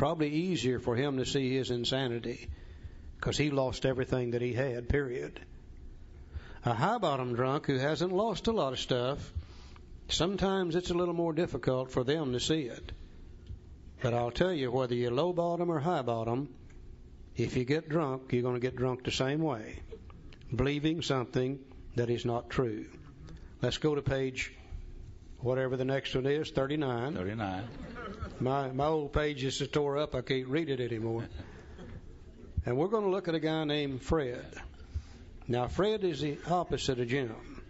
probably easier for him to see his insanity because he lost everything that he had, period. A high-bottom drunk who hasn't lost a lot of stuff, sometimes it's a little more difficult for them to see it. But I'll tell you, whether you're low-bottom or high-bottom, if you get drunk, you're going to get drunk the same way, believing something that is not true. Let's go to page, whatever the next one is, 39. 39. My old page is tore up. I can't read it anymore. And we're going to look at a guy named Fred. Now, Fred is the opposite of Jim.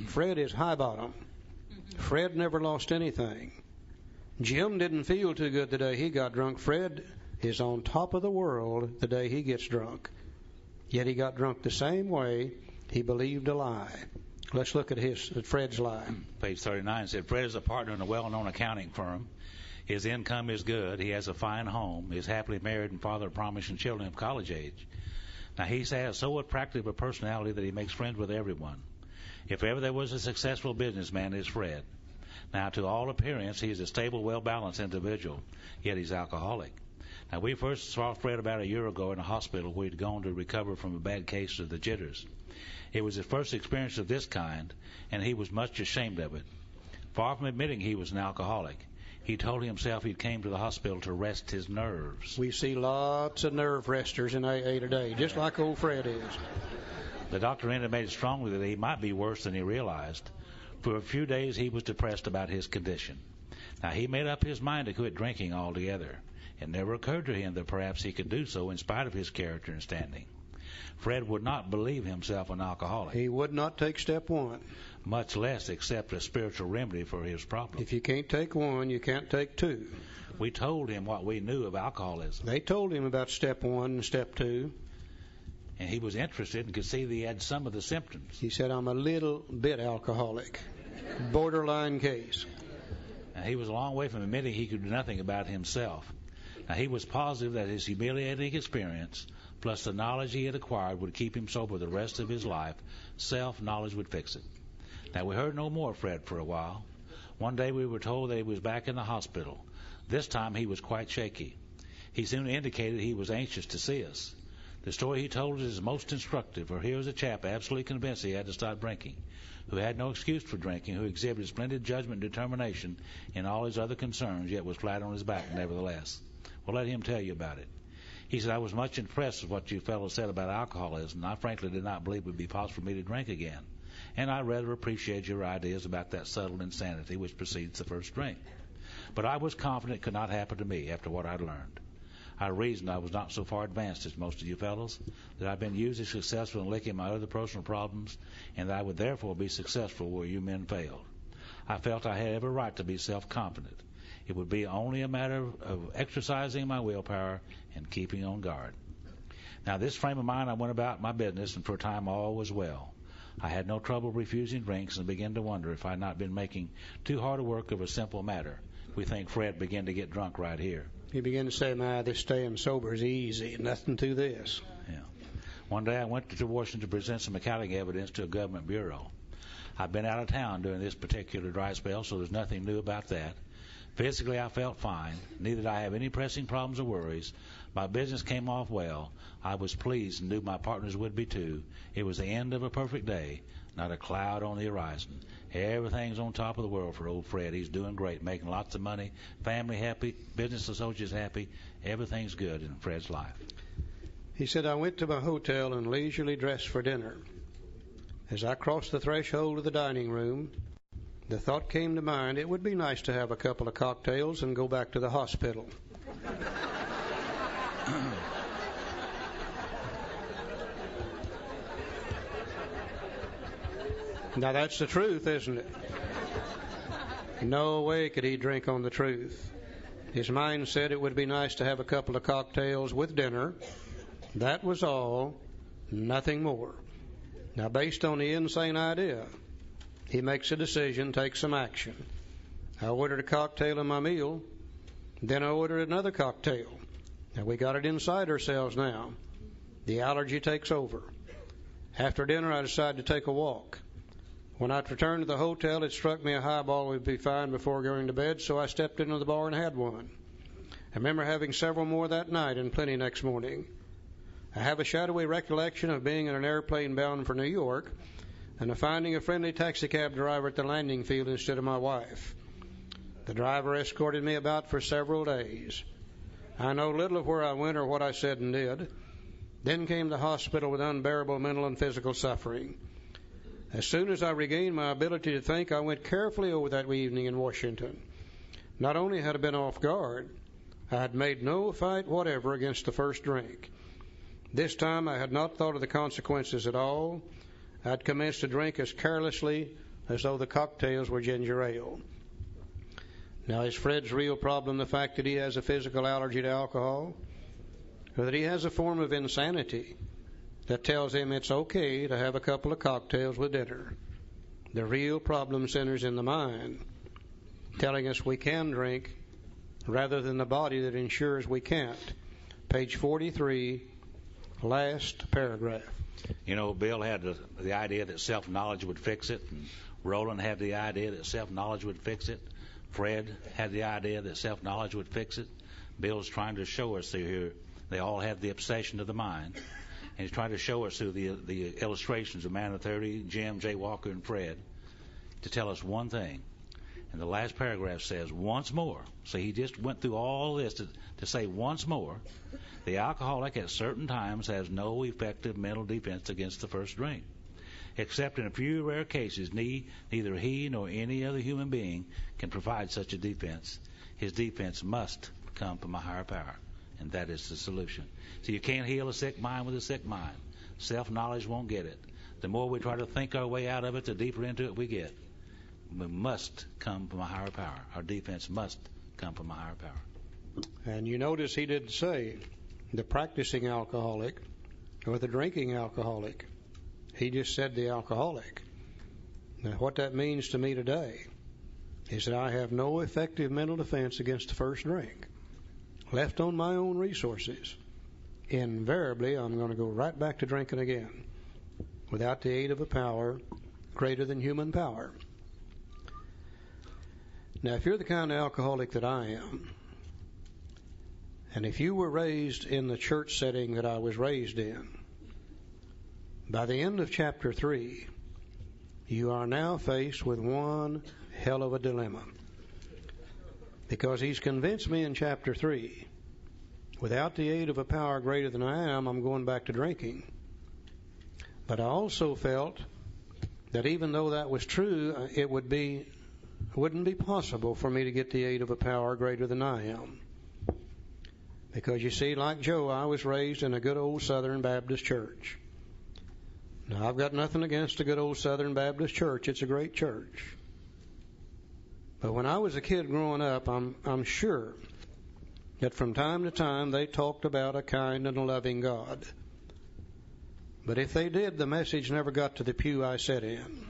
Fred is high bottom. Fred never lost anything. Jim didn't feel too good the day he got drunk. Fred is on top of the world the day he gets drunk. Yet he got drunk the same way. He believed a lie. Let's look at Fred's lie. Page 39 said, Fred is a partner in a well-known accounting firm. His income is good. He has a fine home. He is happily married and father of promising children of college age. Now, he has so attractive a personality that he makes friends with everyone. If ever there was a successful businessman, it's Fred. Now, to all appearance, he is a stable, well-balanced individual, yet he's alcoholic. Now, we first saw Fred about a year ago in a hospital where he'd gone to recover from a bad case of the jitters. It was his first experience of this kind, and he was much ashamed of it. Far from admitting he was an alcoholic, he told himself he came to the hospital to rest his nerves. We see lots of nerve resters in AA today, just like old Fred is. The doctor intimated strongly that he might be worse than he realized. For a few days he was depressed about his condition. Now, he made up his mind to quit drinking altogether. It never occurred to him that perhaps he could do so in spite of his character and standing. Fred would not believe himself an alcoholic. He would not take step one. Much less accept a spiritual remedy for his problem. If you can't take one, you can't take two. We told him what we knew of alcoholism. They told him about step one and step two. And he was interested and could see that he had some of the symptoms. He said, I'm a little bit alcoholic. Borderline case. Now, he was a long way from admitting he could do nothing about himself. Now, he was positive that his humiliating experience, plus the knowledge he had acquired, would keep him sober the rest of his life. Self-knowledge would fix it. Now, we heard no more of Fred for a while. One day we were told that he was back in the hospital. This time he was quite shaky. He soon indicated he was anxious to see us. The story he told us is most instructive, for here was a chap absolutely convinced he had to stop drinking, who had no excuse for drinking, who exhibited splendid judgment and determination in all his other concerns, yet was flat on his back nevertheless. Well, let him tell you about it. He said, I was much impressed with what you fellows said about alcoholism, and I frankly did not believe it would be possible for me to drink again. And I rather appreciate your ideas about that subtle insanity which precedes the first drink. But I was confident it could not happen to me after what I'd learned. I reasoned I was not so far advanced as most of you fellows, that I'd been usually successful in licking my other personal problems, and that I would therefore be successful where you men failed. I felt I had every right to be self-confident. It would be only a matter of exercising my willpower and keeping on guard. Now, this frame of mind, I went about my business, and for a time all was well. I had no trouble refusing drinks and began to wonder if I had not been making too hard a work of a simple matter. We think Fred began to get drunk right here. He began to say, this staying sober is easy, nothing to this. Yeah. One day I went to Washington to present some accounting evidence to a government bureau. I've been out of town during this particular dry spell, so there's nothing new about that. Physically, I felt fine. Neither did I have any pressing problems or worries. My business came off well. I was pleased and knew my partners would be too. It was the end of a perfect day, not a cloud on the horizon. Everything's on top of the world for old Fred. He's doing great, making lots of money, family happy, business associates happy. Everything's good in Fred's life. He said, I went to my hotel and leisurely dressed for dinner. As I crossed the threshold of the dining room, the thought came to mind, it would be nice to have a couple of cocktails and go back to the hospital. Now, that's the truth, isn't it? No way could he drink on the truth. His mind said it would be nice to have a couple of cocktails with dinner. That was all, nothing more. Now, based on the insane idea, he makes a decision, takes some action. I ordered a cocktail in my meal. Then I ordered another cocktail. Now, we got it inside ourselves now. The allergy takes over. After dinner, I decided to take a walk. When I returned to the hotel, it struck me a highball would be fine before going to bed, so I stepped into the bar and had one. I remember having several more that night and plenty next morning. I have a shadowy recollection of being in an airplane bound for New York and of finding a friendly taxicab driver at the landing field instead of my wife. The driver escorted me about for several days. I know little of where I went or what I said and did. Then came the hospital with unbearable mental and physical suffering. As soon as I regained my ability to think, I went carefully over that evening in Washington. Not only had I been off guard, I had made no fight whatever against the first drink. This time I had not thought of the consequences at all. I had commenced to drink as carelessly as though the cocktails were ginger ale. Now, is Fred's real problem the fact that he has a physical allergy to alcohol? Or that he has a form of insanity that tells him it's okay to have a couple of cocktails with dinner? The real problem centers in the mind, telling us we can drink rather than the body that ensures we can't. Page 43, last paragraph. You know, Bill had the idea that self-knowledge would fix it, and Roland had the idea that self-knowledge would fix it. Fred had the idea that self-knowledge would fix it. Bill's trying to show us through here they all have the obsession of the mind. And he's trying to show us through the illustrations of Man of 30, Jim, Jay Walker, and Fred to tell us one thing. And the last paragraph says, once more. So he just went through all this to say once more, the alcoholic at certain times has no effective mental defense against the first drink. Except in a few rare cases, neither he nor any other human being can provide such a defense. His defense must come from a higher power, and that is the solution. So you can't heal a sick mind with a sick mind. Self-knowledge won't get it. The more we try to think our way out of it, the deeper into it we get. We must come from a higher power. Our defense must come from a higher power. And you notice he didn't say the practicing alcoholic or the drinking alcoholic. He just said the alcoholic. Now, what that means to me today is that I have no effective mental defense against the first drink. Left on my own resources, invariably I'm going to go right back to drinking again without the aid of a power greater than human power. Now, if you're the kind of alcoholic that I am, and if you were raised in the church setting that I was raised in, by the end of chapter 3, you are now faced with one hell of a dilemma. Because he's convinced me in chapter 3, without the aid of a power greater than I am, I'm going back to drinking. But I also felt that even though that was true, it wouldn't be possible for me to get the aid of a power greater than I am. Because you see, like Joe, I was raised in a good old Southern Baptist church. Now, I've got nothing against a good old Southern Baptist church. It's a great church. But when I was a kid growing up, I'm sure that from time to time they talked about a kind and a loving God. But if they did, the message never got to the pew I sat in.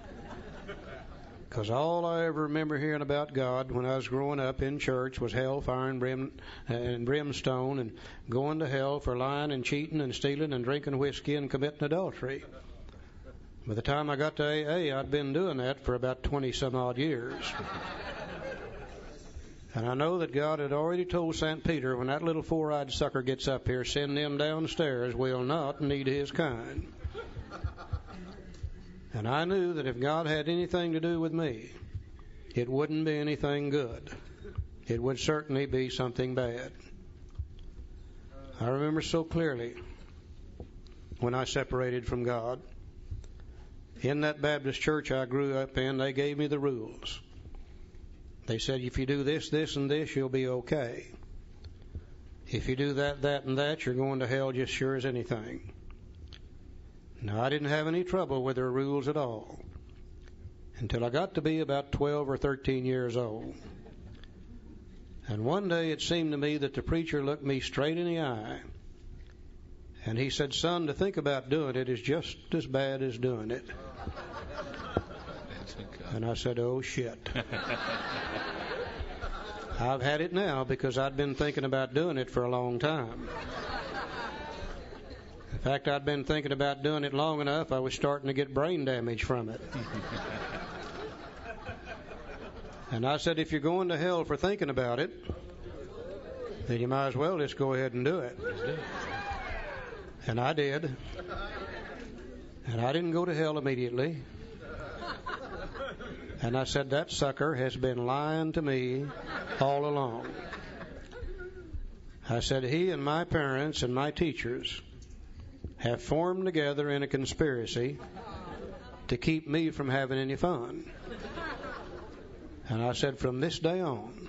Because all I ever remember hearing about God when I was growing up in church was hellfire and brimstone and going to hell for lying and cheating and stealing and drinking whiskey and committing adultery. By the time I got to AA, I'd been doing that for about 20-some-odd years. And I know that God had already told St. Peter, when that little four-eyed sucker gets up here, send them downstairs. We'll not need his kind. And I knew that if God had anything to do with me, it wouldn't be anything good. It would certainly be something bad. I remember so clearly when I separated from God. In that Baptist church I grew up in, they gave me the rules. They said, if you do this, this, and this, you'll be okay. If you do that, that, and that, you're going to hell just sure as anything. Now, I didn't have any trouble with their rules at all until I got to be about 12 or 13 years old. And one day it seemed to me that the preacher looked me straight in the eye, and he said, son, to think about doing it is just as bad as doing it. And I said, oh, shit. I've had it now because I'd been thinking about doing it for a long time. In fact, I'd been thinking about doing it long enough, I was starting to get brain damage from it. And I said, if you're going to hell for thinking about it, then you might as well just go ahead and do it. Let's do it. And I did. And I didn't go to hell immediately. And I said, that sucker has been lying to me all along. I said, he and my parents and my teachers have formed together in a conspiracy to keep me from having any fun. And I said, from this day on,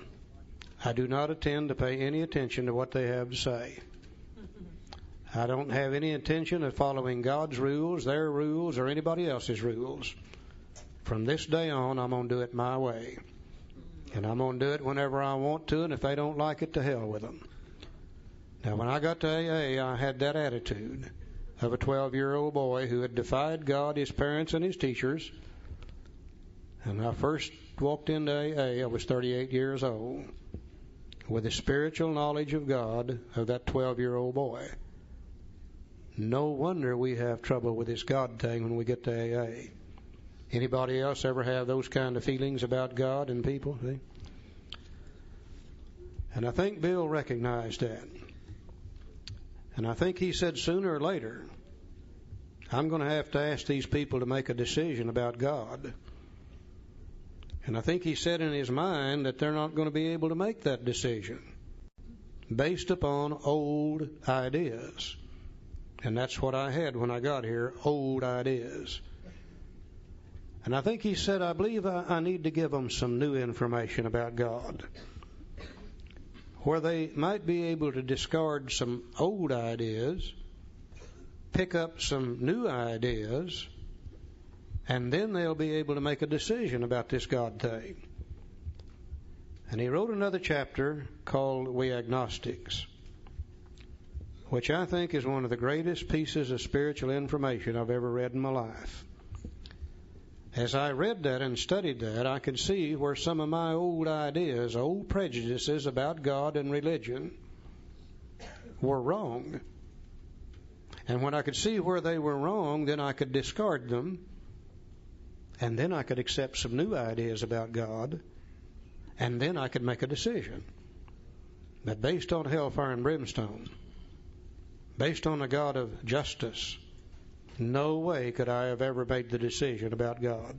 I do not intend to pay any attention to what they have to say. I don't have any intention of following God's rules, their rules, or anybody else's rules. From this day on, I'm going to do it my way. And I'm going to do it whenever I want to, and if they don't like it, to hell with them. Now, when I got to AA, I had that attitude of a 12-year-old boy who had defied God, his parents, and his teachers. And when I first walked into AA, I was 38 years old, with the spiritual knowledge of God of that 12-year-old boy. No wonder we have trouble with this God thing when we get to AA. Anybody else ever have those kind of feelings about God and people? See? And I think Bill recognized that. And I think he said sooner or later, I'm going to have to ask these people to make a decision about God. And I think he said in his mind that they're not going to be able to make that decision based upon old ideas. And that's what I had when I got here, old ideas. And I think he said, I believe I need to give them some new information about God, where they might be able to discard some old ideas, pick up some new ideas, and then they'll be able to make a decision about this God thing. And he wrote another chapter called We Agnostics, which I think is one of the greatest pieces of spiritual information I've ever read in my life. As I read that and studied that, I could see where some of my old ideas, old prejudices about God and religion were wrong. And when I could see where they were wrong, then I could discard them, and then I could accept some new ideas about God, and then I could make a decision. But based on hellfire and brimstone, based on a God of justice, no way could I have ever made the decision about God.